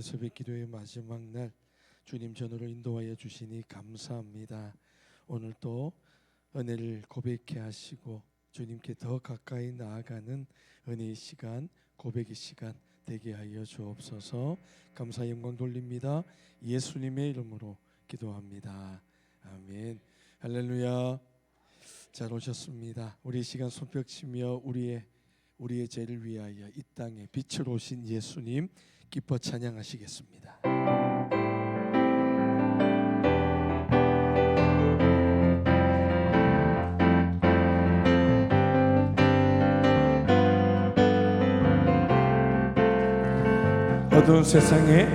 새벽 기도의 마지막 날 주님 전으로 인도하여 주시니 감사합니다. 오늘 또 은혜를 고백해 하시고 주님께 더 가까이 나아가는 은혜의 시간, 고백의 시간 되게 하여 주옵소서. 감사 영광 돌립니다. 예수님의 이름으로 기도합니다. 아멘. 할렐루야. 잘 오셨습니다. 우리 시간 손뼉치며 우리의 죄를 위하여 이 땅에 빛으로 오신 예수님 기뻐 찬양하시겠습니다. 어두운 세상에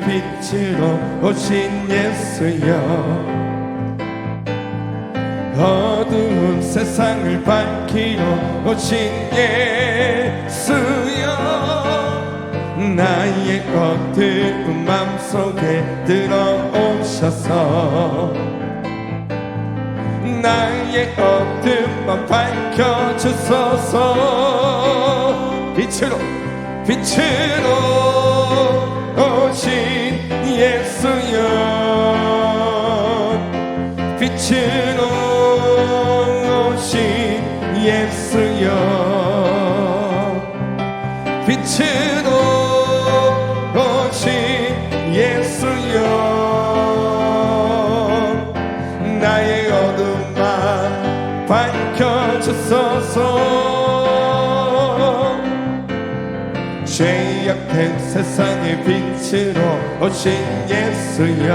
빛으로 오신 예수여, 어두운 세상을 밝히러 오신 예수여, 나의 어두운 맘속에 들어오셔서 나의 어두운 맘 밝혀주소서. 빛으로 오신 예수여, 빛으로 오신 예수여, 빛으로 오신 예수여, 나의 어두운 맘 밝혀주소서. 죄악된 세상의 빛으로 오신 예수여,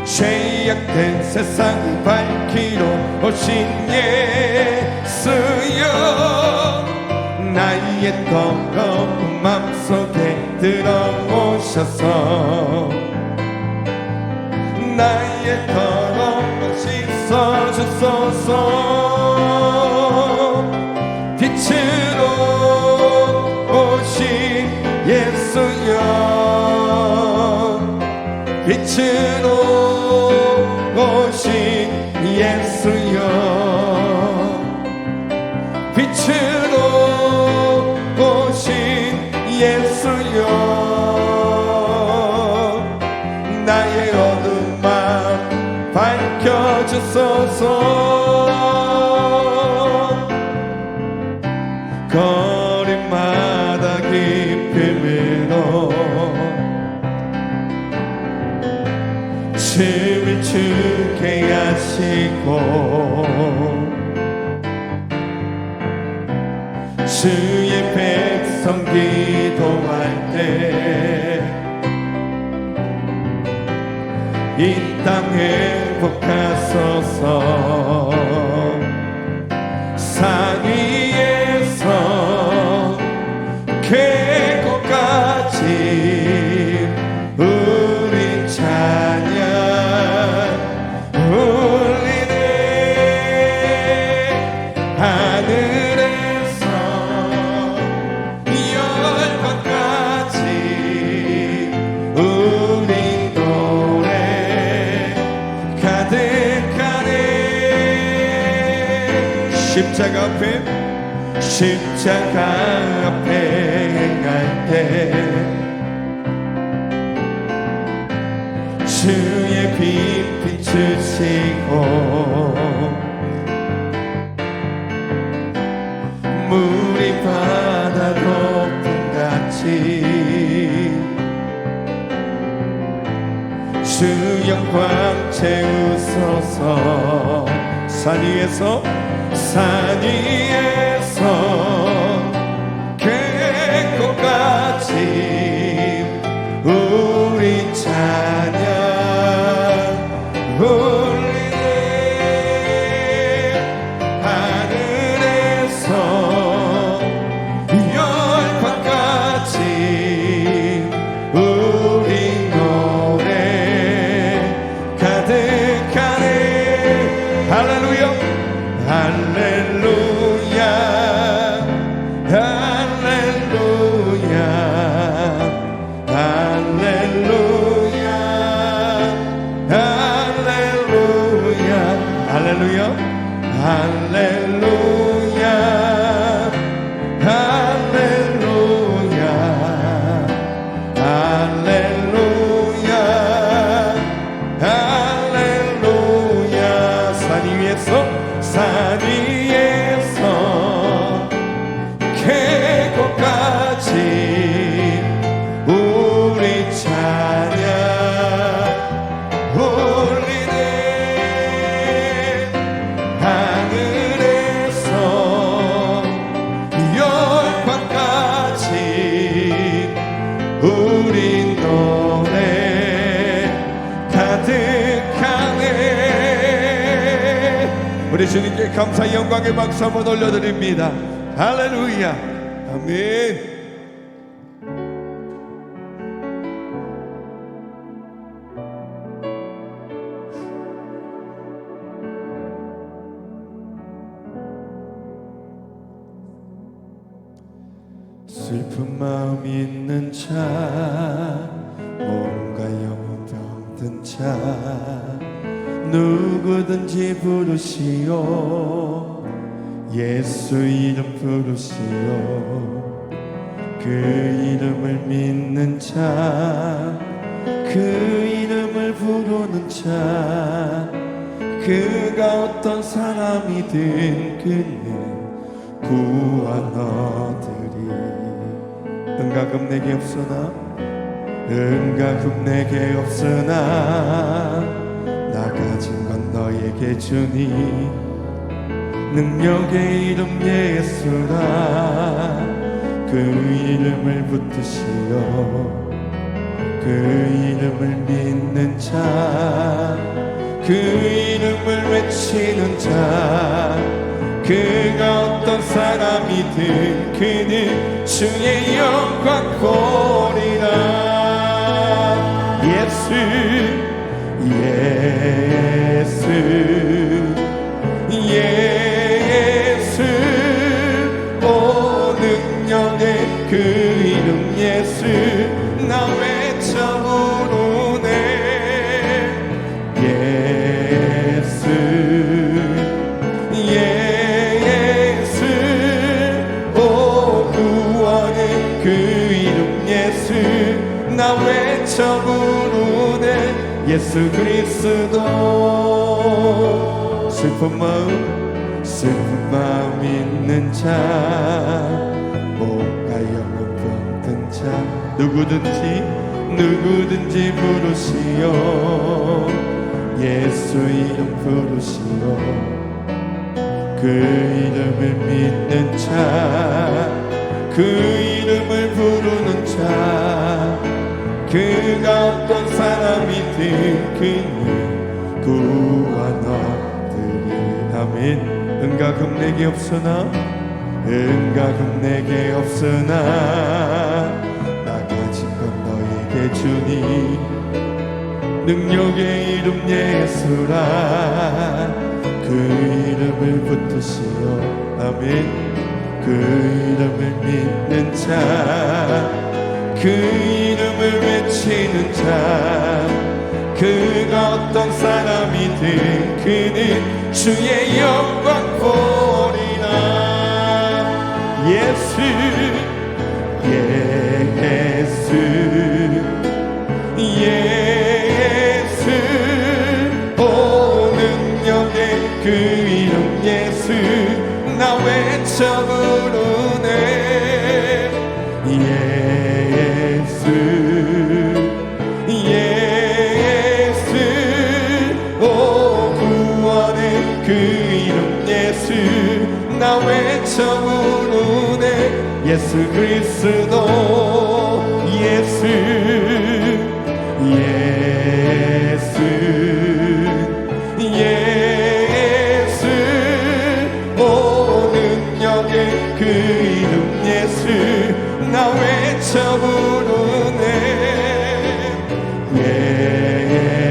죄악된 세상을 밝히러 오신 예수여, 나의 더러운 맘속에 들어오셔서 나의 더러운 씻어주소서. 빛으로 오신 예수여, 빛으로 오신 예수여, 빛으로 오신 예수여, 나의 어두운 맘 밝혀주소서. 거리마다 깊음으로 춤을 추게 하시고 주의 백성 기도할 때 이 땅 회복하소서. 산 위에서 계곡까지 우리 찬양 울리네. 하늘에서 열방까지 우리 노래 가득하네. 십자가 앞에 행할 때 주의 빛 비추시고 물이 바다 높음같이 주 영광 채우소서. 산 위에서 계곡까지 우리 찬양 울리네. 하늘에서 열방까지 우리 노래 가득하네. 할렐루야, 할렐루야, 할렐루야, 할렐루야, 할렐루야, 할렐루야, 할렐루야, 할렐루야. 주님께 감사 영광의 박수 한번 올려드립니다. 할렐루야. 아멘. 슬픈 마음 있는 자, 뭔가 영혼 병든 자, 누구든지 부르시오. 예수 이름 부르시오. 그 이름을 믿는 자, 그 이름을 부르는 자, 그가 어떤 사람이든 그는 구원 얻으리. 은가금 내게 없으나, 은가금 내게 없으나 나 가진 건 너에게 주니. 능력의 이름 예수라. 그 이름을 붙드시오. 그 이름을 믿는 자, 그 이름을 외치는 자, 그가 어떤 사람이든 그는 주의 영광 보리라. 예수 예수 예수, 오 능력의 그 이름 예수, 나 외쳐 부르네. 예수 예수, 오 구원의 그 이름 예수, 나 외쳐 부르네. 예수 그리스도. 슬픈 마음 있는 자, 뭔가 영혼 병든 자, 누구든지 부르시오. 예수 이름 부르시오. 그 이름을 믿는 자, 그 이름을 부르는 자, 그가 어떤 사람이든 그는 구원 얻으리. 아멘. 은가금 내게 없으나, 은가금 내게 없으나 나 가진 건 너에게 주니. 능력의 이름 예수라. 그 이름을 붙드시오. 아멘. 그 이름을 믿는 자, 그 이름을 외치는 자, 그가 어떤 사람이든 그는 주의 영광 보리라. 예수 예수 예수, 오 능력의 그 이름 예수, 나 외쳐 부르네. 예수 예수, 오 구원의 그 이름 예수, 나 외쳐 부르네. 예수 그리스도. 예수 예수 예수, 오 능력의 그 이름 예수, 나 외쳐 부르네.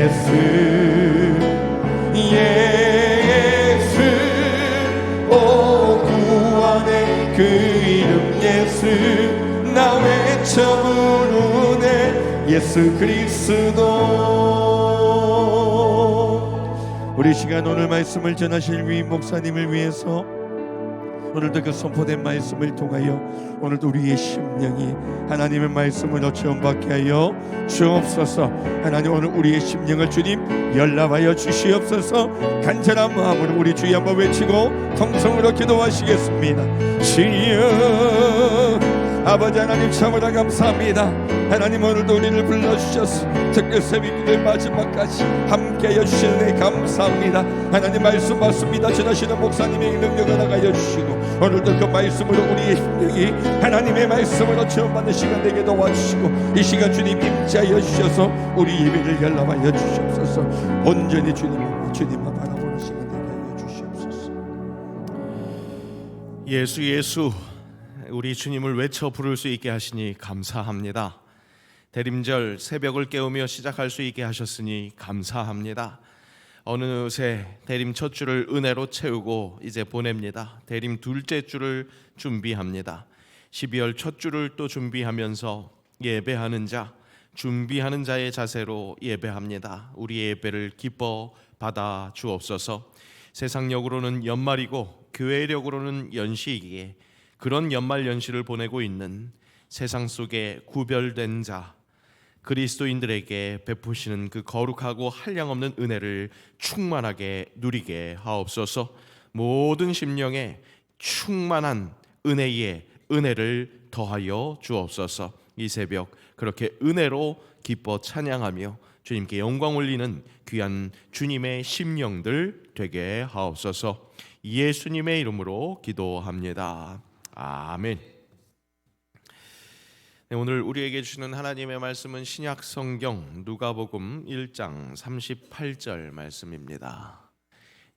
예수 예수, 오 구원의 그 이름 예수, 나 외쳐 부르네. 예수 그리스도. 우리 시간 오늘 말씀을 전하실 위임 목사님을 위해서, 오늘도 그 선포된 말씀을 통하여 오늘도 우리의 심령이 하나님의 말씀으로 체험받게 하여 주옵소서. 하나님, 오늘 우리의 심령을 주님 연락하여 주시옵소서. 간절한 마음으로 우리 주여 한번 외치고 통성으로 기도하시겠습니다. 주여 아버지 하나님, 참으로 감사합니다. 하나님, 오늘도 우리를 불러주셔서 특별 새벽기도의 마지막까지 함께하여 주시는 감사합니다. 하나님, 말씀 받습니다. 전하시는 목사님의 능력을 나가여 주시고, 오늘도 그 말씀으로 우리의 심령이 하나님의 말씀으로 체험받는 시간 되게 도와주시고, 이 시간 주님 임재하여 주셔서 우리 예배를 열람하여 주시옵소서. 온전히 주님만 바라보는 시간 되게 하여 주시옵소서. 예수 예수, 우리 주님을 외쳐 부를 수 있게 하시니 감사합니다. 대림절 새벽을 깨우며 시작할 수 있게 하셨으니 감사합니다. 어느새 대림 첫 주를 은혜로 채우고 이제 보냅니다. 대림 둘째 주를 준비합니다. 12월 첫 주를 또 준비하면서 예배하는 자, 준비하는 자의 자세로 예배합니다. 우리의 예배를 기뻐 받아 주옵소서. 세상력으로는 연말이고 교회력으로는 연시이기에 그런 연말 연시를 보내고 있는 세상 속에 구별된 자 그리스도인들에게 베푸시는 그 거룩하고 한량없는 은혜를 충만하게 누리게 하옵소서. 모든 심령에 충만한 은혜의 은혜를 더하여 주옵소서. 이 새벽 그렇게 은혜로 기뻐 찬양하며 주님께 영광 올리는 귀한 주님의 심령들 되게 하옵소서. 예수님의 이름으로 기도합니다. 아멘. 네, 오늘 우리에게 주시는 하나님의 말씀은 신약 성경 누가복음 1장 38절 말씀입니다.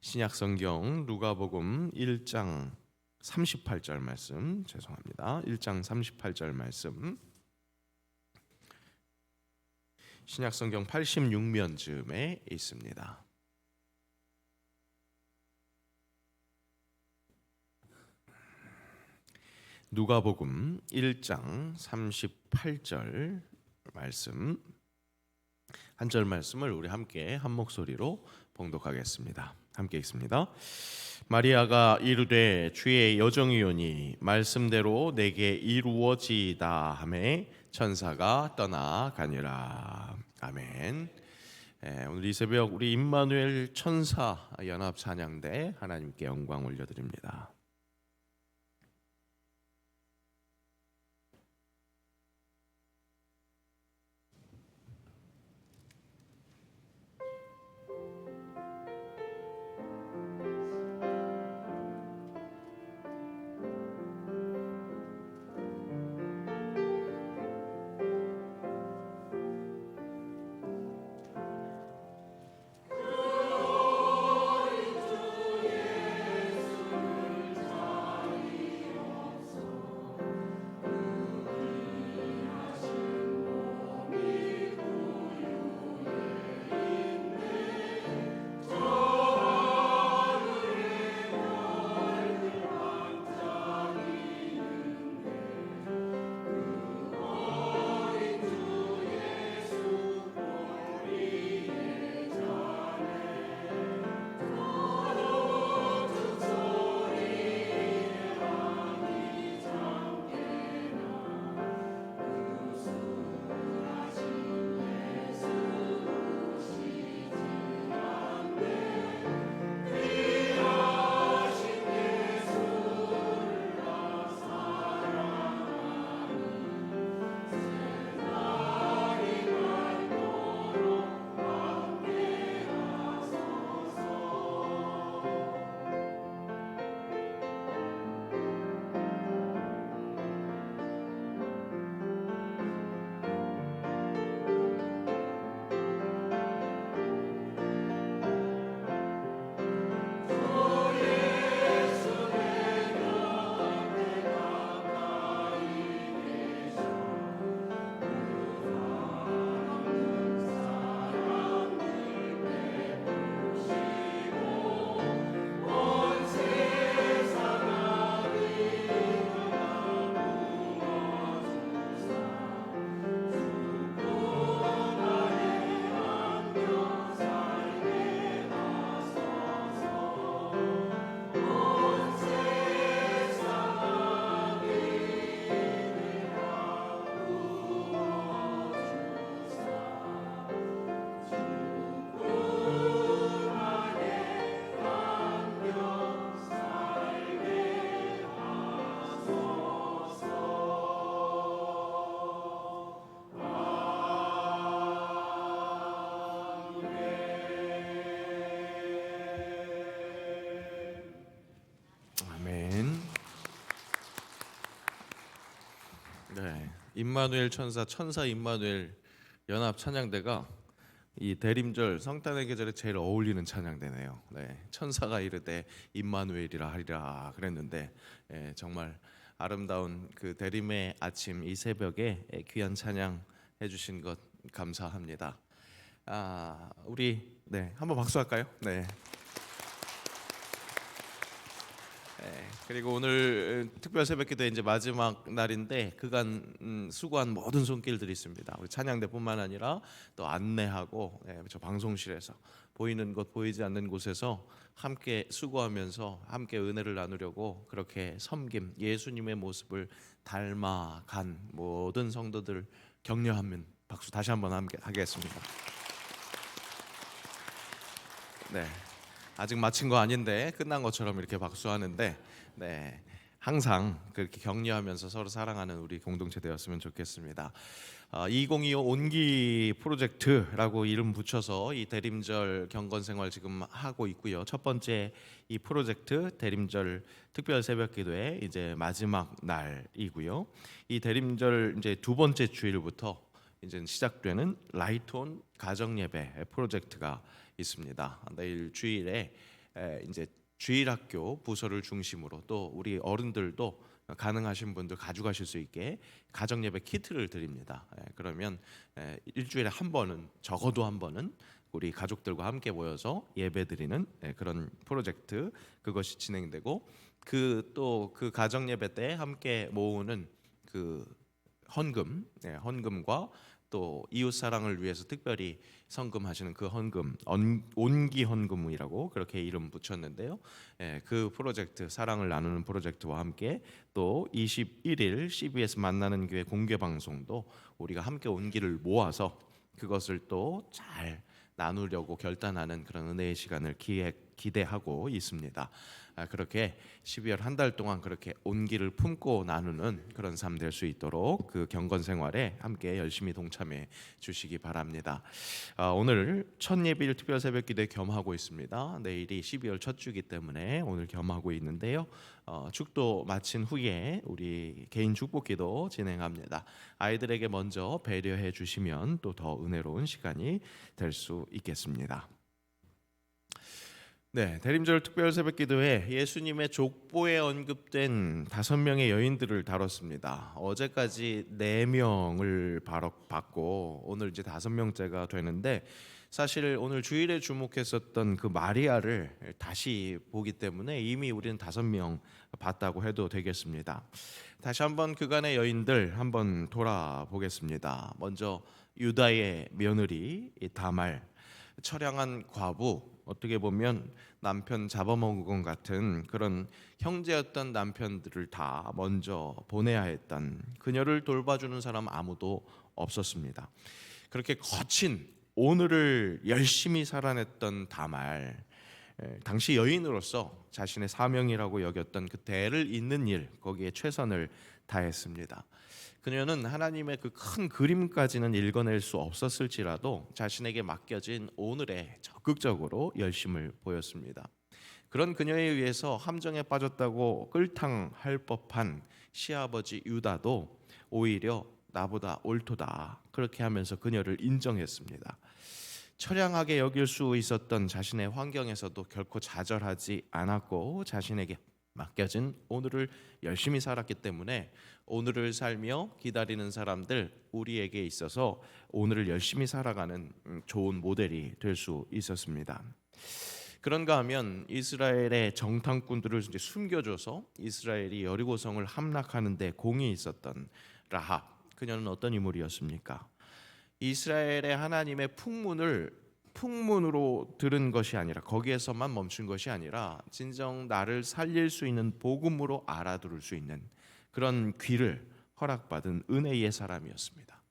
신약 성경 누가복음 1장 38절 말씀, 죄송합니다. 1장 38절 말씀. 신약 성경 86면쯤에 있습니다. 누가복음 1장 38절 말씀, 한 절 말씀을 우리 함께 한 목소리로 봉독하겠습니다. 함께 읽습니다. 마리아가 이르되 주의 여정이오니 말씀대로 내게 이루어지이다 하매 천사가 떠나가니라. 아멘. 오늘 이 새벽 우리 임마누엘 천사 연합 찬양대 하나님께 영광 올려드립니다. 임마누엘 천사 임마누엘 연합 찬양대가 이 대림절 성탄의 계절에 제일 어울리는 찬양대네요. 네, 천사가 이르되 임마누엘이라 하리라 그랬는데 정말 아름다운 그 대림의 아침 이 새벽에 귀한 찬양 해주신 것 감사합니다. 우리 한번 박수할까요? 네. 그리고 오늘 특별 새벽기도의 이제 마지막 날인데 그간 수고한 모든 손길들이 있습니다. 우리 찬양대뿐만 아니라 또 안내하고 저 방송실에서 보이는 것 보이지 않는 곳에서 함께 수고하면서 함께 은혜를 나누려고 그렇게 섬김 예수님의 모습을 닮아간 모든 성도들 격려하면 박수 다시 한번 함께 하겠습니다. 네. 아직 마친 거 아닌데 끝난 것처럼 이렇게 박수하는데 항상 그렇게 격려하면서 서로 사랑하는 우리 공동체 되었으면 좋겠습니다. 2025 온기 프로젝트라고 이름 붙여서 이 대림절 경건생활 지금 하고 있고요. 첫 번째 이 프로젝트 대림절 특별 새벽기도의 이제 마지막 날이고요. 이 대림절 이제 두 번째 주일부터 이제 시작되는 라이트온 가정예배 프로젝트가 있습니다. 내일 주일에 이제 주일학교 부서를 중심으로 또 우리 어른들도 가능하신 분들 가져가실 수 있게 가정예배 키트를 드립니다. 그러면 일주일에 한 번은 적어도 한 번은 우리 가족들과 함께 모여서 예배드리는 그런 프로젝트 그것이 진행되고 그 가정예배 때 함께 모으는 그 헌금과 또 이웃 사랑을 위해서 특별히 성금하시는 그 헌금 온기 헌금이라고 그렇게 이름 붙였는데요. 그 프로젝트 사랑을 나누는 프로젝트와 함께 또 21일 CBS 만나는 교회 공개 방송도 우리가 함께 온기를 모아서 그것을 또 잘 나누려고 결단하는 그런 은혜의 시간을 기대하고 있습니다. 그렇게 12월 한 달 동안 그렇게 온기를 품고 나누는 그런 삶 될 수 있도록 그 경건 생활에 함께 열심히 동참해 주시기 바랍니다. 오늘 첫 예비일 특별 새벽기도에 겸하고 있습니다. 내일이 12월 첫 주기 때문에 오늘 겸하고 있는데요. 축도 마친 후에 우리 개인 축복기도 진행합니다. 아이들에게 먼저 배려해 주시면 또 더 은혜로운 시간이 될 수 있겠습니다. 대림절 특별 새벽기도에 예수님의 족보에 언급된 5명의 여인들을 다뤘습니다. 어제까지 4명을 받고 오늘 이제 5명째가 되는데 사실 오늘 주일에 주목했었던 그 마리아를 다시 보기 때문에 이미 우리는 5명 봤다고 해도 되겠습니다. 다시 한번 그간의 여인들 한번 돌아보겠습니다. 먼저 유다의 며느리 다말, 처량한 과부, 어떻게 보면 남편 잡아먹은 것 같은 그런 형제였던 남편들을 다 먼저 보내야 했던 그녀를 돌봐주는 사람 아무도 없었습니다. 그렇게 거친 오늘을 열심히 살아냈던 다말, 당시 여인으로서 자신의 사명이라고 여겼던 그 대를 잇는 일 거기에 최선을 다했습니다. 그녀는 하나님의 그 큰 그림까지는 읽어낼 수 없었을지라도 자신에게 맡겨진 오늘에 적극적으로 열심을 보였습니다. 그런 그녀에 의해서 함정에 빠졌다고 끌탕할 법한 시아버지 유다도 오히려 나보다 옳도다 그렇게 하면서 그녀를 인정했습니다. 처량하게 여길 수 있었던 자신의 환경에서도 결코 좌절하지 않았고 자신에게 맡겨진 오늘을 열심히 살았기 때문에 오늘을 살며 기다리는 사람들 우리에게 있어서 오늘을 열심히 살아가는 좋은 모델이 될 수 있었습니다. 그런가 하면 이스라엘의 정탐꾼들을 이제 숨겨줘서 이스라엘이 여리고성을 함락하는 데 공이 있었던 라합, 그녀는 어떤 인물이었습니까? 이스라엘의 하나님의 풍문으로 들은 것이 아니라 거기에서만 멈춘 것이 아니라 진정 나를 살릴 수 있는 복음으로 알아들을 수 있는 그런 귀를 허락받은 은혜의 사람이었습니다.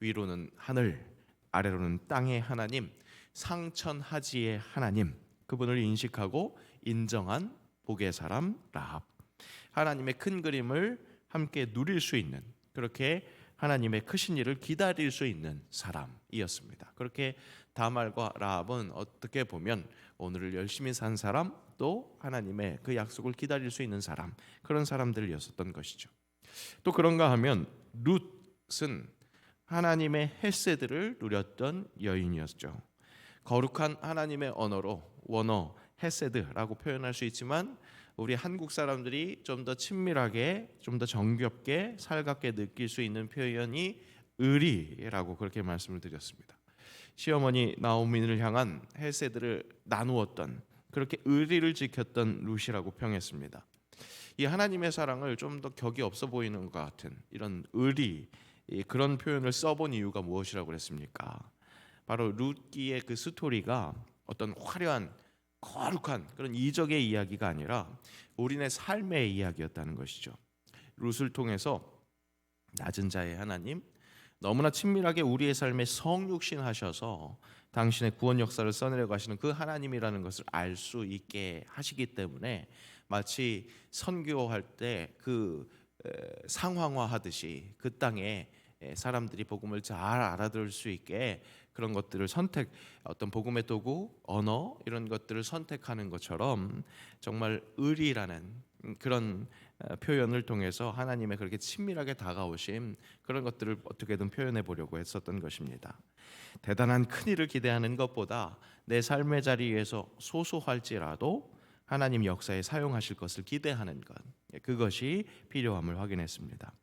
위로는 하늘, 아래로는 땅의 하나님, 상천하지의 하나님, 그분을 인식하고 인정한 복의 사람 라합, 하나님의 큰 그림을 함께 누릴 수 있는, 그렇게 하나님의 크신 일을 기다릴 수 있는 사람이었습니다. 그렇게 다말과 라합은 어떻게 보면 오늘을 열심히 산 사람, 또 하나님의 그 약속을 기다릴 수 있는 사람, 그런 사람들이었었던 것이죠. 또 그런가 하면 룻은 하나님의 헤세드를 누렸던 여인이었죠. 거룩한 하나님의 언어로 원어 헤세드라고 표현할 수 있지만 우리 한국 사람들이 좀 더 친밀하게 좀 더 정겹게 살갑게 느낄 수 있는 표현이 의리라고 그렇게 말씀을 드렸습니다. 시어머니 나오미를 향한 헤세드를 나누었던 그렇게 의리를 지켰던 룻이라고 평했습니다. 이 하나님의 사랑을 좀 더 격이 없어 보이는 것 같은 이런 의리 그런 표현을 써본 이유가 무엇이라고 그랬습니까? 바로 룻기의 그 스토리가 어떤 화려한 거룩한 그런 이적의 이야기가 아니라 우리네 삶의 이야기였다는 것이죠. 룻을 통해서 낮은 자의 하나님, 너무나 친밀하게 우리의 삶에 성육신 하셔서 당신의 구원 역사를 써내려 가시는 그 하나님이라는 것을 알 수 있게 하시기 때문에 마치 선교할 때 그 상황화하듯이 그 땅에 사람들이 복음을 잘 알아들을 수 있게 그런 것들을 어떤 복음의 도구, 언어 이런 것들을 선택하는 것처럼 정말 의리라는 그런 표현을 통해서 하나님의 그렇게 친밀하게 다가오심 그런 것들을 어떻게든 표현해 보려고 했었던 것입니다. 대단한 큰 일을 기대하는 것보다 내 삶의 자리에서 소소할지라도 하나님 역사에 사용하실 것을 기대하는 것, 그것이 필요함을 확인했습니다.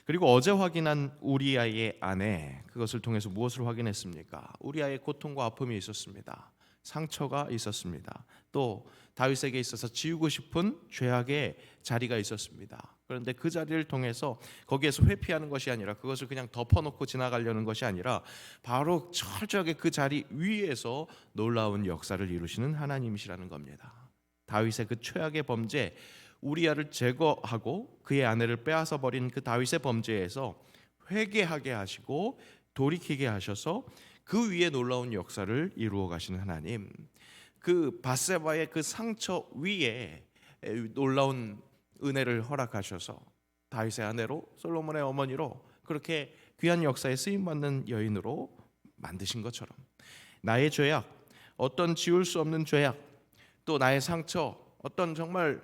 그리고 어제 확인한 우리아의 아내, 그것을 통해서 무엇을 확인했습니까? 우리아의 고통과 아픔이 있었습니다. 상처가 있었습니다. 또 다윗에게 있어서 지우고 싶은 죄악의 자리가 있었습니다. 그런데 그 자리를 통해서 거기에서 회피하는 것이 아니라 그것을 그냥 덮어놓고 지나가려는 것이 아니라 바로 철저하게 그 자리 위에서 놀라운 역사를 이루시는 하나님이시라는 겁니다. 다윗의 그 최악의 범죄 우리아를 제거하고 그의 아내를 빼앗아 버린 그 다윗의 범죄에서 회개하게 하시고 돌이키게 하셔서 그 위에 놀라운 역사를 이루어 가시는 하나님, 그 밧세바의 그 상처 위에 놀라운 은혜를 허락하셔서 다윗의 아내로 솔로몬의 어머니로 그렇게 귀한 역사에 쓰임받는 여인으로 만드신 것처럼 나의 죄악, 어떤 지울 수 없는 죄악, 또 나의 상처, 어떤 정말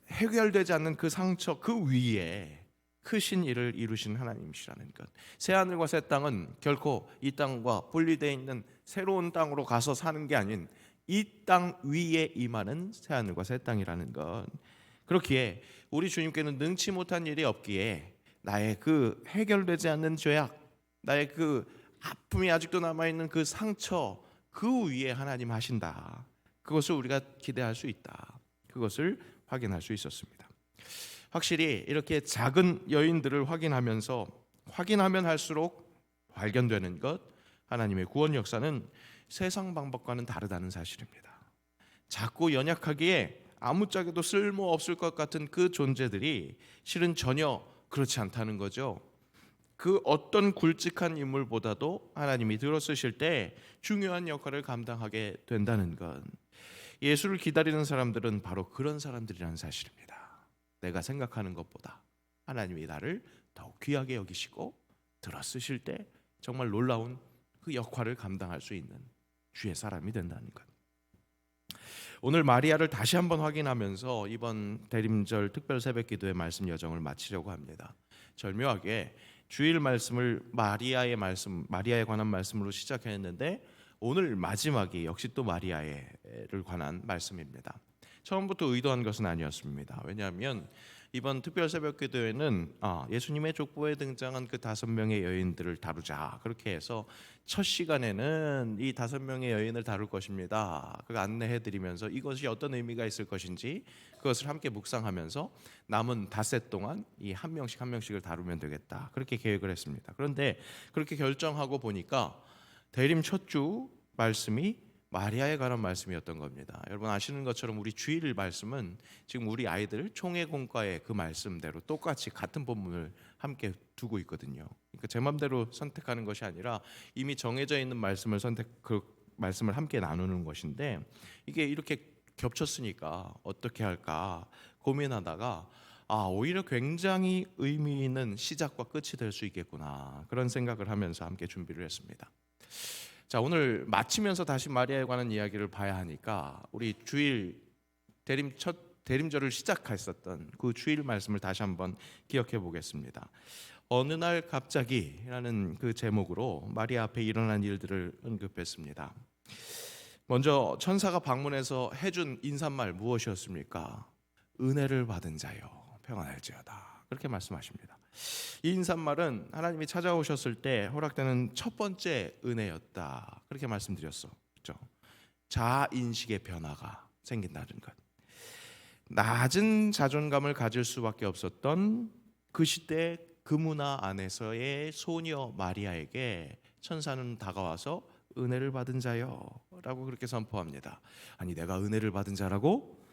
해결되지 않는 그 상처 그 위에 크신 일을 이루신 하나님이시라는 것. 새 하늘과 새 땅은 결코 이 땅과 분리되어 있는 새로운 땅으로 가서 사는 게 아닌 이 땅 위에 임하는 새 하늘과 새 땅이라는 것. 그렇기에 우리 주님께는 능치 못한 일이 없기에 나의 그 해결되지 않는 죄악, 나의 그 아픔이 아직도 남아있는 그 상처 그 위에 하나님 하신다. 그것을 우리가 기대할 수 있다. 그것을 확인할 수 있었습니다. 확실히 이렇게 작은 여인들을 확인하면 할수록 발견되는 것, 하나님의 구원 역사는 세상 방법과는 다르다는 사실입니다. 작고 연약하기에 아무짝에도 쓸모없을 것 같은 그 존재들이 실은 전혀 그렇지 않다는 거죠. 그 어떤 굵직한 인물보다도 하나님이 들어쓰실 때 중요한 역할을 감당하게 된다는 것. 예수를 기다리는 사람들은 바로 그런 사람들이라는 사실입니다. 내가 생각하는 것보다 하나님이 나를 더욱 귀하게 여기시고 들어쓰실 때 정말 놀라운 그 역할을 감당할 수 있는 주의 사람이 된다는 것. 오늘 마리아를 다시 한번 확인하면서 이번 대림절 특별 새벽기도의 말씀 여정을 마치려고 합니다. 절묘하게 주일 말씀을 마리아에 관한 말씀으로 시작했는데 오늘 마지막이 역시 또 마리아를 관한 말씀입니다. 처음부터 의도한 것은 아니었습니다. 왜냐하면 이번 특별 새벽기도에는 예수님의 족보에 등장한 그 5명의 여인들을 다루자 그렇게 해서 첫 시간에는 이 5명의 여인을 다룰 것입니다. 그거 안내해드리면서 이것이 어떤 의미가 있을 것인지 그것을 함께 묵상하면서 남은 닷새 동안 이 한 명씩을 다루면 되겠다 그렇게 계획을 했습니다. 그런데 그렇게 결정하고 보니까 대림 첫 주 말씀이 마리아에 관한 말씀이었던 겁니다. 여러분 아시는 것처럼 우리 주일 말씀은 지금 우리 아이들 총회공과의 그 말씀대로 똑같이 같은 본문을 함께 두고 있거든요. 그러니까 제 마음대로 선택하는 것이 아니라 이미 정해져 있는 그 말씀을 함께 나누는 것인데 이게 이렇게 겹쳤으니까 어떻게 할까 고민하다가 오히려 굉장히 의미 있는 시작과 끝이 될 수 있겠구나 그런 생각을 하면서 함께 준비를 했습니다. 자, 오늘 마치면서 다시 마리아에 관한 이야기를 봐야 하니까 우리 주일 대림절을 시작했었던 그 주일 말씀을 다시 한번 기억해 보겠습니다. 어느 날 갑자기라는 그 제목으로 마리아 앞에 일어난 일들을 언급했습니다. 먼저 천사가 방문해서 해준 인사말 무엇이었습니까? 은혜를 받은 자여 평안할지어다, 그렇게 말씀하십니다. 이 인사말은 하나님이 찾아오셨을 때 허락되는 첫 번째 은혜였다, 그렇게 말씀드렸어. 그렇죠? 자인식의 변화가 생긴다는 것. 낮은 자존감을 가질 수밖에 없었던 그 시대 그 문화 안에서의 소녀 마리아에게 천사는 다가와서 은혜를 받은 자여 라고 그렇게 선포합니다. 아니, 내가 은혜를 받은 자라고?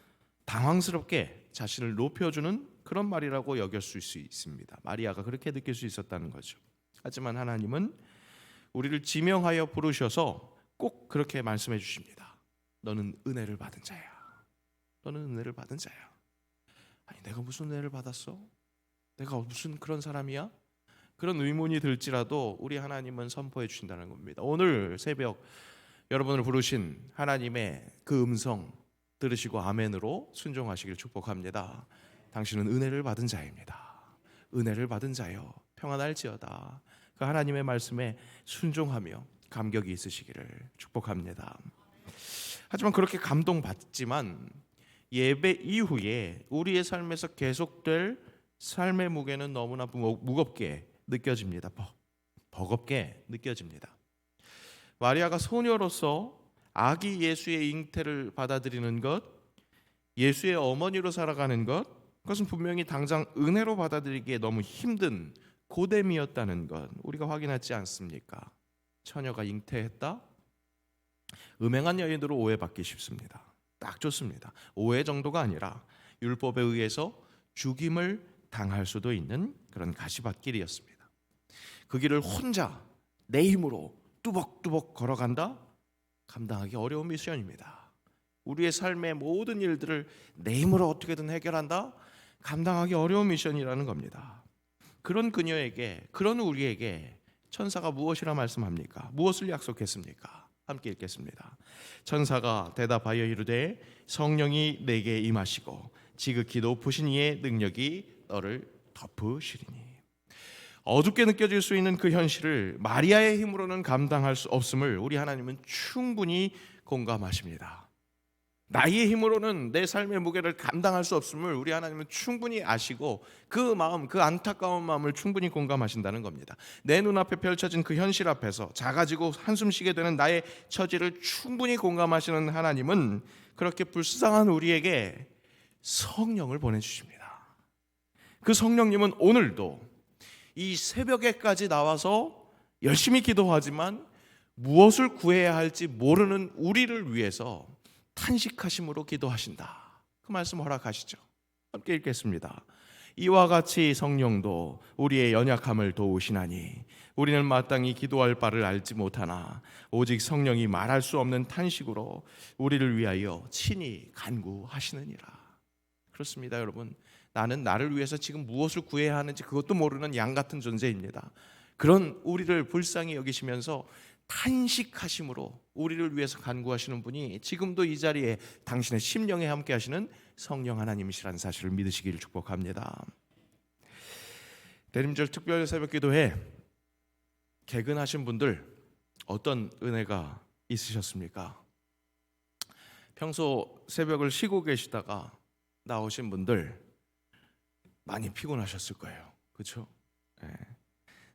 당황스럽게 자신을 높여주는 그런 말이라고 여길 수 있습니다. 마리아가 그렇게 느낄 수 있었다는 거죠. 하지만 하나님은 우리를 지명하여 부르셔서 꼭 그렇게 말씀해 주십니다. 너는 은혜를 받은 자야. 너는 은혜를 받은 자야. 아니, 내가 무슨 은혜를 받았어? 내가 무슨 그런 사람이야? 그런 의문이 들지라도 우리 하나님은 선포해 주신다는 겁니다. 오늘 새벽 여러분을 부르신 하나님의 그 음성 들으시고 아멘으로 순종하시길 축복합니다. 당신은 은혜를 받은 자입니다. 은혜를 받은 자여 평안할지어다. 그 하나님의 말씀에 순종하며 감격이 있으시기를 축복합니다. 하지만 그렇게 감동받지만 예배 이후에 우리의 삶에서 계속될 삶의 무게는 너무나 무겁게 느껴집니다. 버겁게 느껴집니다. 마리아가 소녀로서 아기 예수의 잉태를 받아들이는 것, 예수의 어머니로 살아가는 것, 그것은 분명히 당장 은혜로 받아들이기에 너무 힘든 고됨이었다는 것 우리가 확인하지 않습니까? 처녀가 잉태했다? 음행한 여인으로 오해받기 쉽습니다. 딱 좋습니다. 오해 정도가 아니라 율법에 의해서 죽임을 당할 수도 있는 그런 가시밭길이었습니다. 그 길을 혼자 내 힘으로 뚜벅뚜벅 걸어간다? 감당하기 어려운 미션입니다. 우리의 삶의 모든 일들을 내 힘으로 어떻게든 해결한다? 감당하기 어려운 미션이라는 겁니다. 그런 그녀에게, 그런 우리에게 천사가 무엇이라 말씀합니까? 무엇을 약속했습니까? 함께 읽겠습니다. 천사가 대답하여 이르되 성령이 내게 임하시고 지극히 높으신 이의 능력이 너를 덮으시리니. 어둡게 느껴질 수 있는 그 현실을 마리아의 힘으로는 감당할 수 없음을 우리 하나님은 충분히 공감하십니다. 나의 힘으로는 내 삶의 무게를 감당할 수 없음을 우리 하나님은 충분히 아시고 그 마음, 그 안타까운 마음을 충분히 공감하신다는 겁니다. 내 눈앞에 펼쳐진 그 현실 앞에서 작아지고 한숨 쉬게 되는 나의 처지를 충분히 공감하시는 하나님은 그렇게 불쌍한 우리에게 성령을 보내주십니다. 그 성령님은 오늘도 이 새벽에까지 나와서 열심히 기도하지만 무엇을 구해야 할지 모르는 우리를 위해서 탄식하심으로 기도하신다. 그 말씀 허락하시죠. 함께 읽겠습니다. 이와 같이 성령도 우리의 연약함을 도우시나니 우리는 마땅히 기도할 바를 알지 못하나 오직 성령이 말할 수 없는 탄식으로 우리를 위하여 친히 간구하시느니라. 그렇습니다, 여러분. 나는 나를 위해서 지금 무엇을 구해야 하는지 그것도 모르는 양 같은 존재입니다. 그런 우리를 불쌍히 여기시면서 탄식하심으로 우리를 위해서 간구하시는 분이 지금도 이 자리에 당신의 심령에 함께 하시는 성령 하나님이시라는 사실을 믿으시기를 축복합니다. 대림절 특별 새벽 기도회 개근하신 분들 어떤 은혜가 있으셨습니까? 평소 새벽을 쉬고 계시다가 나오신 분들 많이 피곤하셨을 거예요. 그렇죠? 네.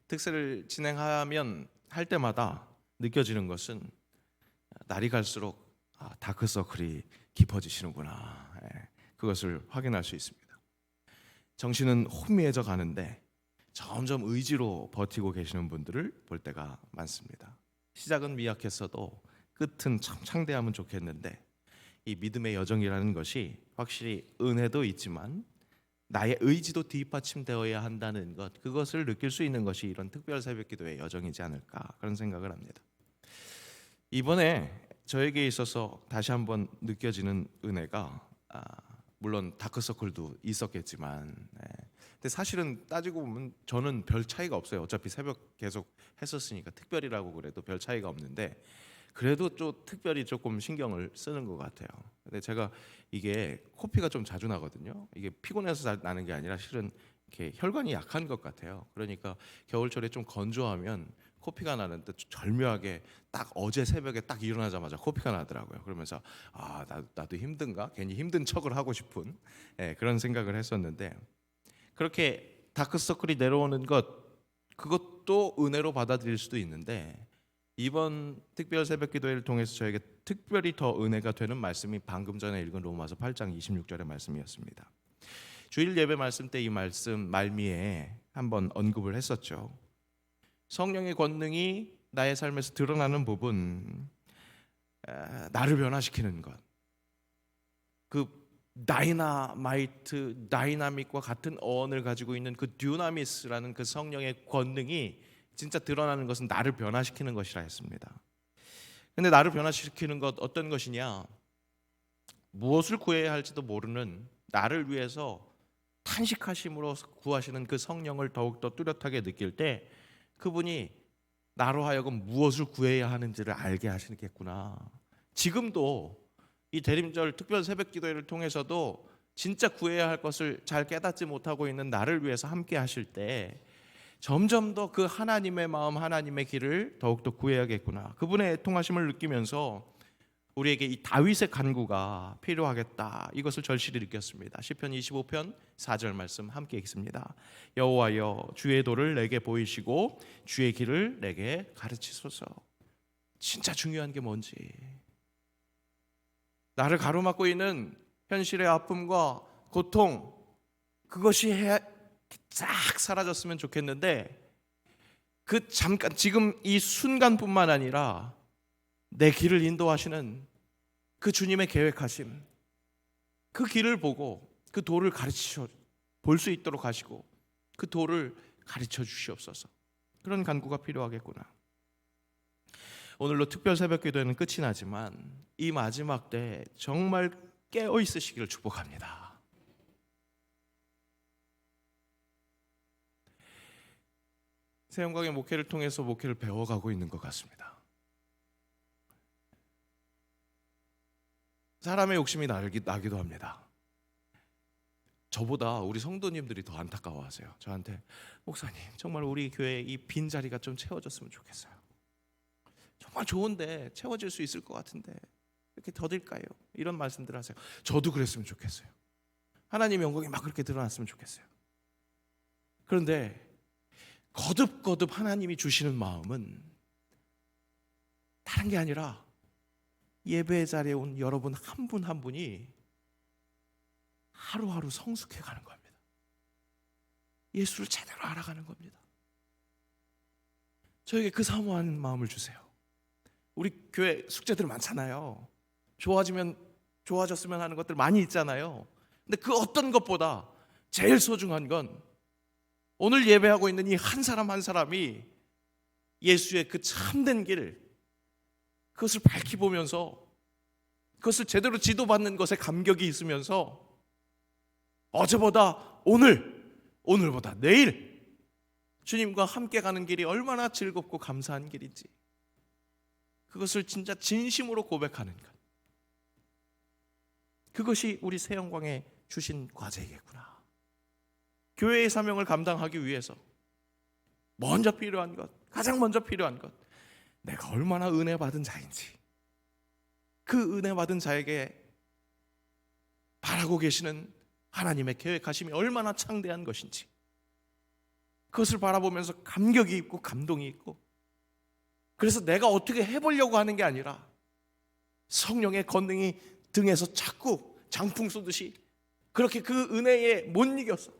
특세를 진행하면 할 때마다 느껴지는 것은 날이 갈수록 다크서클이 깊어지시는구나. 그것을 확인할 수 있습니다. 정신은 혼미해져 가는데 점점 의지로 버티고 계시는 분들을 볼 때가 많습니다. 시작은 미약했어도 끝은 참 창대하면 좋겠는데 이 믿음의 여정이라는 것이 확실히 은혜도 있지만 나의 의지도 뒷받침되어야 한다는 것, 그것을 느낄 수 있는 것이 이런 특별 새벽 기도의 여정이지 않을까 그런 생각을 합니다. 이번에 저에게 있어서 다시 한번 느껴지는 은혜가 물론 다크서클도 있었겠지만 근데 사실은 따지고 보면 저는 별 차이가 없어요. 어차피 새벽 계속 했었으니까 특별이라고 그래도 별 차이가 없는데 그래도 좀 특별히 조금 신경을 쓰는 것 같아요. 근데 제가 이게 코피가 좀 자주 나거든요. 이게 피곤해서 나는 게 아니라 실은 이렇게 혈관이 약한 것 같아요. 그러니까 겨울철에 좀 건조하면 코피가 나는데 절묘하게 딱 어제 새벽에 딱 일어나자마자 코피가 나더라고요. 그러면서 나도 힘든가? 괜히 힘든 척을 하고 싶은 그런 생각을 했었는데, 그렇게 다크서클이 내려오는 그것도 은혜로 받아들일 수도 있는데, 이번 특별 새벽기도회를 통해서 저에게 특별히 더 은혜가 되는 말씀이 방금 전에 읽은 로마서 8장 26절의 말씀이었습니다. 주일 예배 말씀 때 이 말씀 말미에 한번 언급을 했었죠. 성령의 권능이 나의 삶에서 드러나는 부분, 나를 변화시키는 것, 그 다이나마이트, 다이나믹과 같은 어원을 가지고 있는 그 듀나미스라는 그 성령의 권능이 진짜 드러나는 것은 나를 변화시키는 것이라 했습니다. 근데 나를 변화시키는 것 어떤 것이냐? 무엇을 구해야 할지도 모르는 나를 위해서 탄식하심으로 구하시는 그 성령을 더욱더 뚜렷하게 느낄 때 그분이 나로 하여금 무엇을 구해야 하는지를 알게 하시겠구나. 지금도 이 대림절 특별 새벽 기도회를 통해서도 진짜 구해야 할 것을 잘 깨닫지 못하고 있는 나를 위해서 함께 하실 때 점점 더 그 하나님의 마음, 하나님의 길을 더욱더 구해야겠구나. 그분의 애통하심을 느끼면서 우리에게 이 다윗의 간구가 필요하겠다, 이것을 절실히 느꼈습니다. 시편 25편 4절 말씀 함께 읽습니다. 여호와여 주의 도를 내게 보이시고 주의 길을 내게 가르치소서. 진짜 중요한 게 뭔지, 나를 가로막고 있는 현실의 아픔과 고통, 그것이 싹 사라졌으면 좋겠는데, 그 잠깐 지금 이 순간뿐만 아니라 내 길을 인도하시는 그 주님의 계획하심, 그 길을 보고 그 도를 가르치셔 볼 수 있도록 하시고 그 도를 가르쳐 주시옵소서. 그런 간구가 필요하겠구나. 오늘로 특별 새벽기도회는 끝이 나지만 이 마지막 때 정말 깨어 있으시기를 축복합니다. 새영광의 목회를 통해서 목회를 배워가고 있는 것 같습니다. 사람의 욕심이 나기도 합니다. 저보다 우리 성도님들이 더 안타까워하세요. 저한테 목사님 정말 우리 교회 이 빈자리가 좀 채워졌으면 좋겠어요. 정말 좋은데 채워질 수 있을 것 같은데 이렇게 더딜까요? 이런 말씀들 하세요. 저도 그랬으면 좋겠어요. 하나님의 영광이 막 그렇게 드러났으면 좋겠어요. 그런데 거듭거듭 하나님이 주시는 마음은 다른 게 아니라 예배 자리에 온 여러분 한 분 한 분이 하루하루 성숙해 가는 겁니다. 예수를 제대로 알아가는 겁니다. 저에게 그 사모하는 마음을 주세요. 우리 교회 숙제들 많잖아요. 좋아졌으면 하는 것들 많이 있잖아요. 근데 그 어떤 것보다 제일 소중한 건 오늘 예배하고 있는 이 한 사람 한 사람이 예수의 그 참된 길, 그것을 밝히 보면서 그것을 제대로 지도받는 것에 감격이 있으면서 어제보다 오늘보다 내일 주님과 함께 가는 길이 얼마나 즐겁고 감사한 길인지, 그것을 진짜 진심으로 고백하는 것, 그것이 우리 새영광에 주신 과제이겠구나. 교회의 사명을 감당하기 위해서 먼저 필요한 것, 가장 먼저 필요한 것, 내가 얼마나 은혜 받은 자인지, 그 은혜 받은 자에게 바라고 계시는 하나님의 계획하심이 얼마나 창대한 것인지, 그것을 바라보면서 감격이 있고 감동이 있고, 그래서 내가 어떻게 해보려고 하는 게 아니라 성령의 권능이 등에서 자꾸 장풍 쏘듯이 그렇게 그 은혜에 못 이겨서,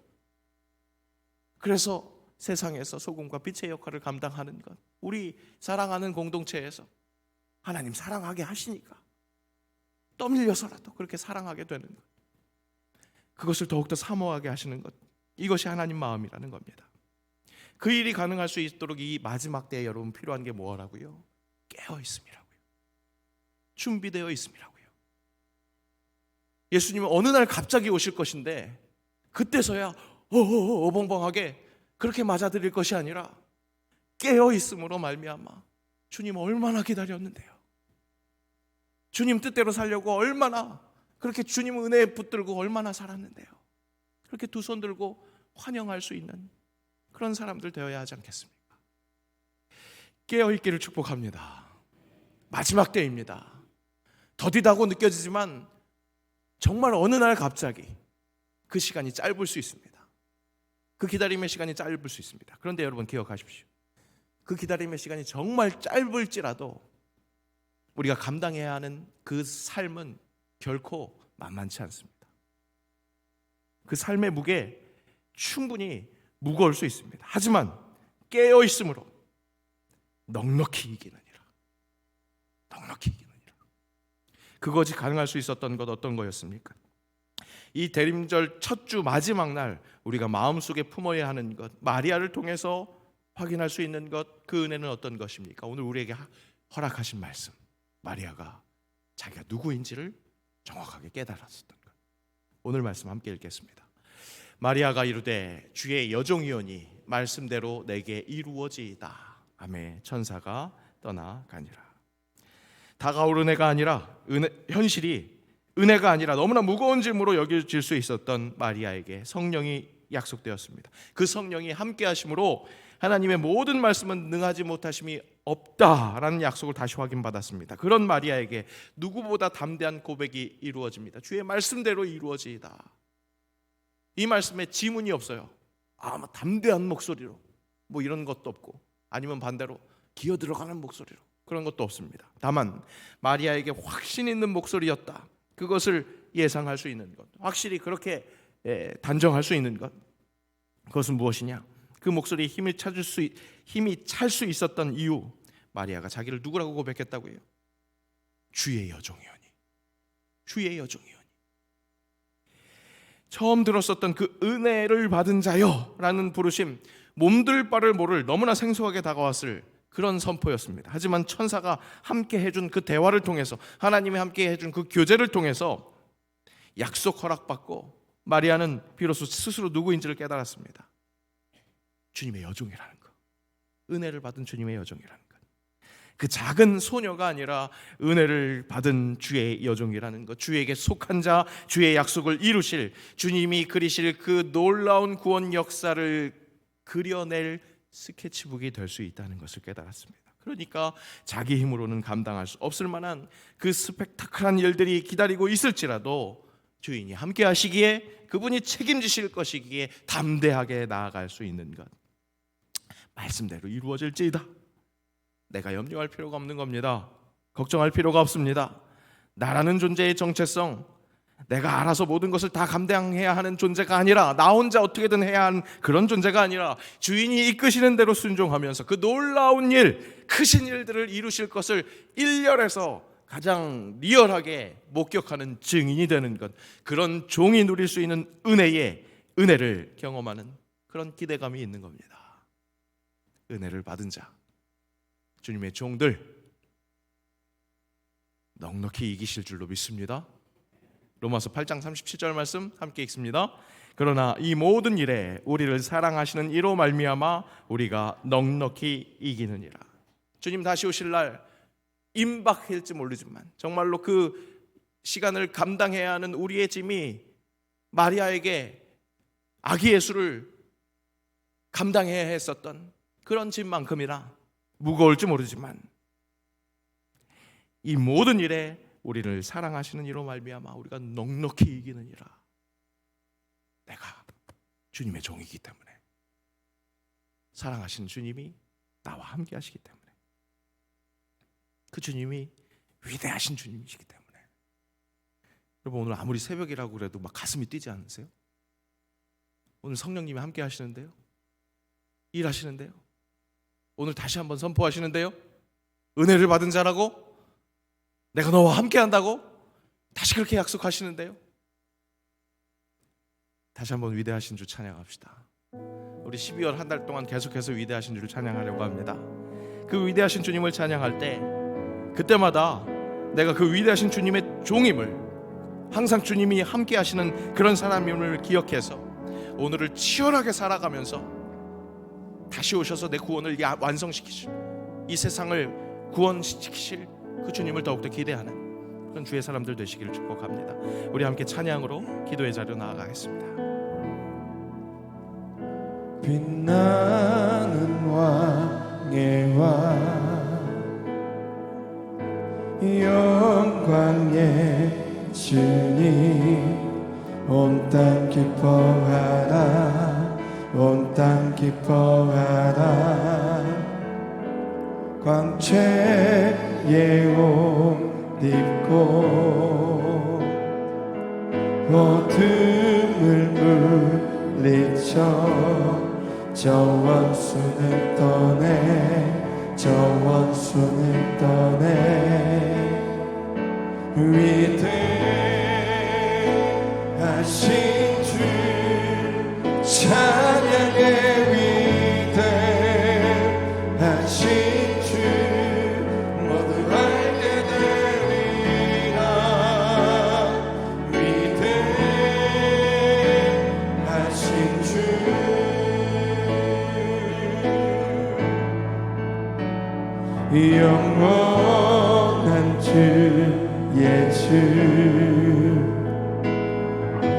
그래서 세상에서 소금과 빛의 역할을 감당하는 것, 우리 사랑하는 공동체에서 하나님 사랑하게 하시니까 떠밀려서라도 그렇게 사랑하게 되는 것, 그것을 더욱더 사모하게 하시는 것, 이것이 하나님 마음이라는 겁니다. 그 일이 가능할 수 있도록 이 마지막 때에 여러분 필요한 게 뭐라고요? 깨어 있음이라고요. 준비되어 있음이라고요. 예수님은 어느 날 갑자기 오실 것인데 그때서야 어벙벙하게 그렇게 맞아들일 것이 아니라 깨어 있음으로 말미암아 주님 얼마나 기다렸는데요. 주님 뜻대로 살려고 얼마나 그렇게 주님 은혜에 붙들고 얼마나 살았는데요. 그렇게 두 손 들고 환영할 수 있는 그런 사람들 되어야 하지 않겠습니까? 깨어있기를 축복합니다. 마지막 때입니다. 더디다고 느껴지지만 정말 어느 날 갑자기 그 시간이 짧을 수 있습니다. 그 기다림의 시간이 짧을 수 있습니다. 그런데 여러분 기억하십시오. 그 기다림의 시간이 정말 짧을지라도 우리가 감당해야 하는 그 삶은 결코 만만치 않습니다. 그 삶의 무게 충분히 무거울 수 있습니다. 하지만 깨어 있음으로 넉넉히 이기느니라. 넉넉히 이기느니라. 그것이 가능할 수 있었던 것 어떤 거였습니까? 이 대림절 첫 주 마지막 날 우리가 마음속에 품어야 하는 것, 마리아를 통해서 확인할 수 있는 것, 그 은혜는 어떤 것입니까? 오늘 우리에게 허락하신 말씀, 마리아가 자기가 누구인지를 정확하게 깨달았었던 것. 오늘 말씀 함께 읽겠습니다. 마리아가 이르되 주의 여종이오니 말씀대로 내게 이루어지이다. 하매 천사가 떠나가니라. 다가올 은혜가 아니라 현실이 은혜가 아니라 너무나 무거운 짐으로 여겨질 수 있었던 마리아에게 성령이 약속되었습니다. 그 성령이 함께 하심으로 하나님의 모든 말씀은 능하지 못하심이 없다라는 약속을 다시 확인받았습니다. 그런 마리아에게 누구보다 담대한 고백이 이루어집니다. 주의 말씀대로 이루어지이다. 이 말씀에 지문이 없어요. 담대한 목소리로 뭐 이런 것도 없고, 아니면 반대로 기어 들어가는 목소리로, 그런 것도 없습니다. 다만 마리아에게 확신 있는 목소리였다. 그것을 예상할 수 있는 것, 확실히 그렇게 단정할 수 있는 것, 그것은 무엇이냐? 그 목소리에 힘이 찰 수 있었던 이유, 마리아가 자기를 누구라고 고백했다고요? 주의 여종이오니. 주의 여종이오니. 처음 들었었던 그 은혜를 받은 자여 라는 부르심, 몸둘 바를 모를 너무나 생소하게 다가왔을 그런 선포였습니다. 하지만 천사가 함께 해준 그 대화를 통해서, 하나님이 함께 해준 그 교제를 통해서 약속 허락받고 마리아는 비로소 스스로 누구인지를 깨달았습니다. 주님의 여종이라는 것, 은혜를 받은 주님의 여종이라는 것, 그 작은 소녀가 아니라 은혜를 받은 주의 여종이라는 것, 주에게 속한 자, 주의 약속을 이루실, 주님이 그리실 그 놀라운 구원 역사를 그려낼 스케치북이 될 수 있다는 것을 깨달았습니다. 그러니까 자기 힘으로는 감당할 수 없을 만한 그 스펙타클한 일들이 기다리고 있을지라도 주인이 함께 하시기에, 그분이 책임지실 것이기에 담대하게 나아갈 수 있는 것, 말씀대로 이루어질지이다. 내가 염려할 필요가 없는 겁니다. 걱정할 필요가 없습니다. 나라는 존재의 정체성, 내가 알아서 모든 것을 다 감당해야 하는 존재가 아니라, 나 혼자 어떻게든 해야 하는 그런 존재가 아니라, 주인이 이끄시는 대로 순종하면서 그 놀라운 일, 크신 일들을 이루실 것을 일렬에서 가장 리얼하게 목격하는 증인이 되는 것, 그런 종이 누릴 수 있는 은혜를 경험하는 그런 기대감이 있는 겁니다. 은혜를 받은 자, 주님의 종들 넉넉히 이기실 줄로 믿습니다. 로마서 8장 37절 말씀 함께 읽습니다. 그러나 이 모든 일에 우리를 사랑하시는 이로 말미암아 우리가 넉넉히 이기느니라. 주님 다시 오실 날 임박할지 모르지만 정말로 그 시간을 감당해야 하는 우리의 짐이 마리아에게 아기 예수를 감당해야 했었던 그런 짐만큼이나 무거울지 모르지만, 이 모든 일에 우리를 사랑하시는 이로 말미암아 우리가 넉넉히 이기느니라. 내가 주님의 종이기 때문에, 사랑하시는 주님이 나와 함께 하시기 때문에, 그 주님이 위대하신 주님이시기 때문에. 여러분, 오늘 아무리 새벽이라고 그래도 막 가슴이 뛰지 않으세요? 오늘 성령님이 함께 하시는데요, 일하시는데요, 오늘 다시 한번 선포하시는데요, 은혜를 받은 자라고, 내가 너와 함께 한다고 다시 그렇게 약속하시는데요. 다시 한번 위대하신 주 찬양합시다. 우리 12월 한 달 동안 계속해서 위대하신 주를 찬양하려고 합니다. 그 위대하신 주님을 찬양할 때, 그때마다 내가 그 위대하신 주님의 종임을, 항상 주님이 함께 하시는 그런 사람임을 기억해서 오늘을 치열하게 살아가면서 다시 오셔서 내 구원을 완성시키실, 이 세상을 구원시키실 그 주님을 더욱더 기대하는 그런 주의 사람들 되시기를 축복합니다. 우리 함께 찬양으로 기도의 자리로 나아가겠습니다. 빛나는 왕의 왕 주님 온 땅 기뻐하라 온 땅 기뻐하라 광채의 옷 입고 어둠을 물리쳐 저 원수는 떠내 저 원수는 떠내 위대하신 주 찬양의 위대하신 주 모두 알게 되리라 위대하신 주 영원한 주의 주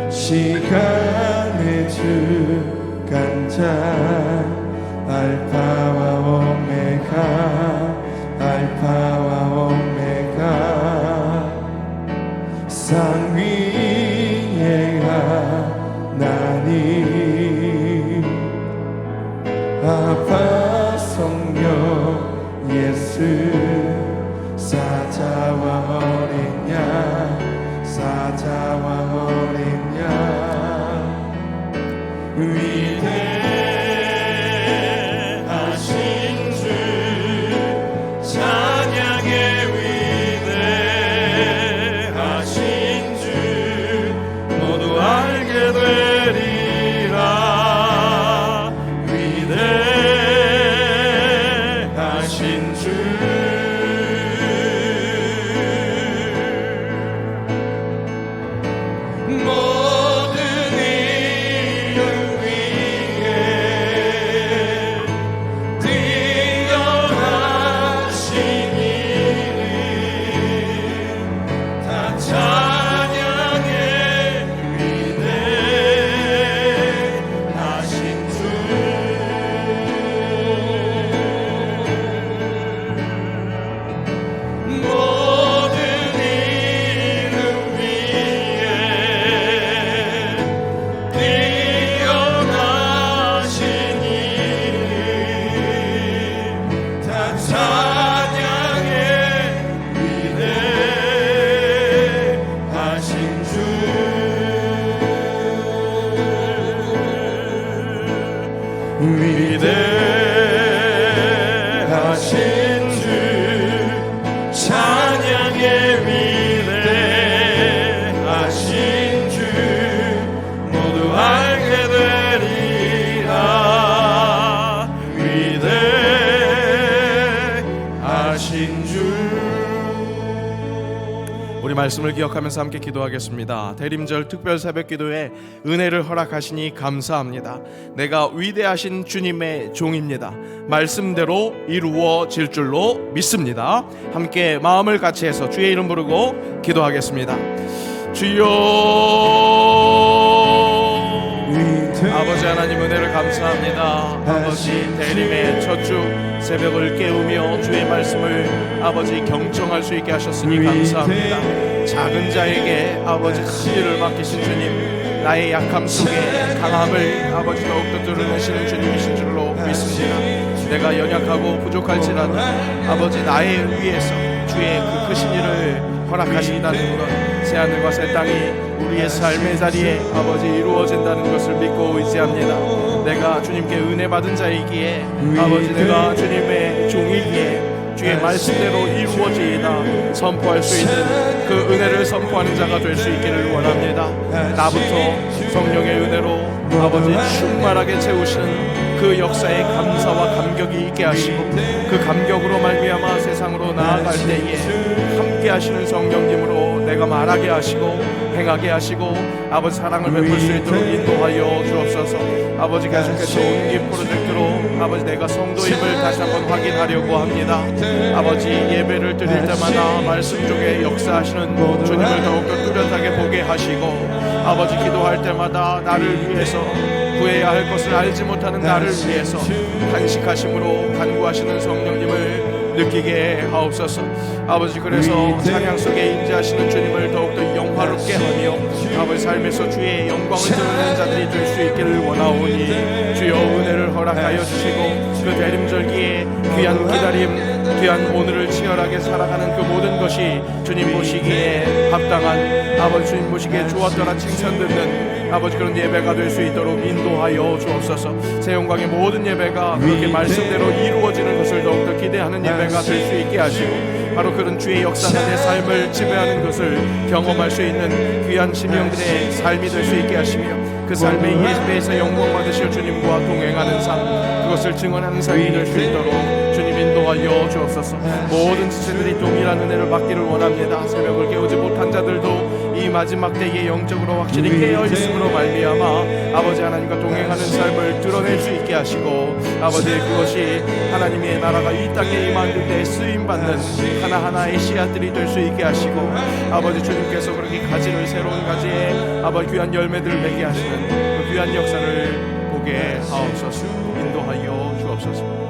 시간의 주 간장 알파와 오메가 알파와 오메가 상 위의 하나님 아빠 성령 예수 사자와 어린 양 사자와 어린 양 위대하신 주 찬양의 위대하신 주 모두 알게 되리라 위대하신 주 모든 이를 위해 뛰어나신 이름 다 찬양의 위대하신 주 모든 이름 위에 뛰어나신 이름 다 찬양의 위대하신 주 위대하신 주 찬양의 위대하신 주 모두 알게 되리라 위대하신 주 우리 말씀을 기억하면서 함께 기도하겠습니다. 대림절 특별 새벽 기도에 은혜를 허락하시니 감사합니다. 내가 위대하신 주님의 종입니다. 말씀대로 이루어질 줄로 믿습니다. 함께 마음을 같이 해서 주의 이름 부르고 기도하겠습니다. 주여 아버지 하나님 은혜를 감사합니다. 아버지 대림의 첫 주 새벽을 깨우며 주의 말씀을 아버지 경청할 수 있게 하셨으니 감사합니다. 작은 자에게 아버지 큰 일을 맡기신 주님, 나의 약함 속에 강함을 아버지 더욱더 드러내시는 주님이신 줄로 믿습니다. 내가 연약하고 부족할지라도 아버지 나의 위에서 주의 그 크신 일을 허락하신다는 것, 새하늘과 새 땅이 우리의 삶의 자리에 아버지 이루어진다는 것을 믿고 의지합니다. 내가 주님께 은혜 받은 자이기에 아버지 내가 주님의 종이기에 주의 말씀대로 이루어지이다 선포할 수 있는 그 은혜를 선포하는 자가 될 수 있기를 원합니다. 나부터 성령의 은혜로 아버지 충만하게 채우시는 그 역사에 감사와 감격이 있게 하시고 그 감격으로 말미암아 세상으로 나아갈 때에 함께 하시는 성령님으로 내가 말하게 하시고 행하게 하시고 아버지 사랑을 베풀 수 있도록 인도하여 주옵소서. 아버지 계속해서 온기 프로젝트로 아버지 내가 성도임을 다시 한번 확인하려고 합니다. 아버지 예배를 드릴 때마다 말씀 중에 역사하시는 주님을 더욱더 뚜렷하게 보게 하시고 아버지 기도할 때마다 나를 위해서 구해야 할 것을 알지 못하는 나를 위해서 간식하심으로 간구하시는 성령님을 느끼게 하옵소서. 아버지 그래서 찬양 속에 인자하시는 주님을 더욱더 영화 화롭게 하며 아버지 삶에서 주의 영광을 드러내는 자들이 될 수 있기를 원하오니 주여 은혜를 허락하여 주시고 그 대림절기에 귀한 기다림, 귀한 오늘을 치열하게 살아가는 그 모든 것이 주님 보시기에 합당한, 아버지 주님 보시기에 좋았더라 칭찬 듣는 아버지 그런 예배가 될 수 있도록 인도하여 주옵소서. 새 영광의 모든 예배가 그렇게 말씀대로 이루어지는 것을 더욱더 기대하는 예배가 될 수 있게 하시고, 바로 그런 주의 역사가 내 삶을 지배하는 것을 경험할 수 있는 귀한 심령들의 삶이 될 수 있게 하시며, 그 삶의 예배에서 영광 받으실 주님과 동행하는 삶, 그것을 증언하는 삶이 될 수 있도록 주님 인도하여 주옵소서. 모든 지체들이 동일한 은혜를 받기를 원합니다. 새벽을 깨우지 못한 자들도 이 마지막 때에 영적으로 확실히 깨어있음으로 말미암아 아버지 하나님과 동행하는 삶을 드러낼 수 있게 하시고, 아버지 그것이 하나님의 나라가 이 땅에 임하는 데 쓰임받는 하나하나의 씨앗들이 될 수 있게 하시고, 아버지 주님께서 그렇게 가지를 새로운 가지에 아버지 귀한 열매들을 맺게 하시는 그 귀한 역사를 보게 하옵소서. 인도하여 주옵소서.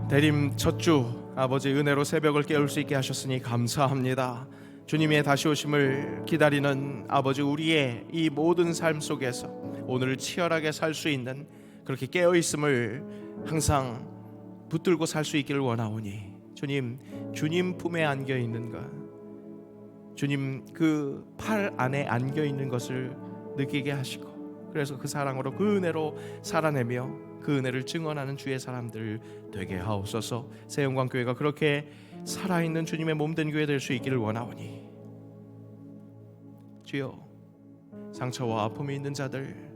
대림 첫 주 아버지 은혜로 새벽을 깨울 수 있게 하셨으니 감사합니다. 주님의 다시 오심을 기다리는 아버지 우리의 이 모든 삶 속에서 오늘을 치열하게 살 수 있는, 그렇게 깨어있음을 항상 붙들고 살 수 있기를 원하오니 주님 품에 안겨있는 것, 주님 그 팔 안에 안겨있는 것을 느끼게 하시고, 그래서 그 사랑으로 그 은혜로 살아내며 그 은혜를 증언하는 주의 사람들 되게 하옵소서. 새영광교회가 그렇게 살아있는 주님의 몸된 교회 될 수 있기를 원하오니 주여, 상처와 아픔이 있는 자들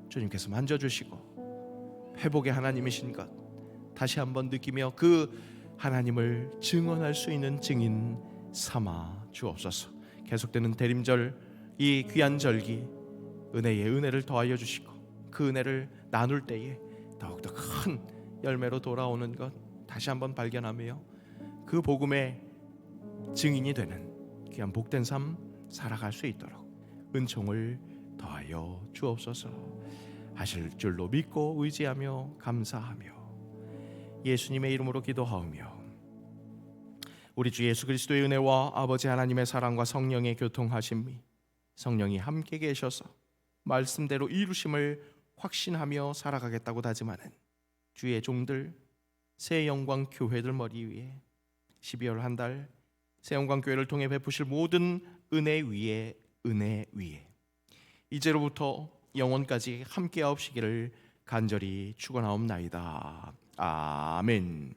주님께서 만져주시고 회복의 하나님이신 것 다시 한번 느끼며 그 하나님을 증언할 수 있는 증인 삼아 주옵소서. 계속되는 대림절 이 귀한 절기 은혜에 은혜를 더하여 주시고, 그 은혜를 나눌 때에 더욱더 큰 열매로 돌아오는 것 다시 한번 발견하며 그 복음의 증인이 되는 귀한 복된 삶 살아갈 수 있도록 은총을 더하여 주옵소서. 하실 줄로 믿고 의지하며 감사하며 예수님의 이름으로 기도하오며, 우리 주 예수 그리스도의 은혜와 아버지 하나님의 사랑과 성령의 교통하심이, 성령이 함께 계셔서 말씀대로 이루심을 확신하며 살아가겠다고 다짐하는 주의 종들, 새 영광 교회들 머리 위에 12월 한 달 새 영광 교회를 통해 베푸실 모든 은혜 위에 이제로부터 영원까지 함께 하옵시기를 간절히 축원하옵나이다. 아멘.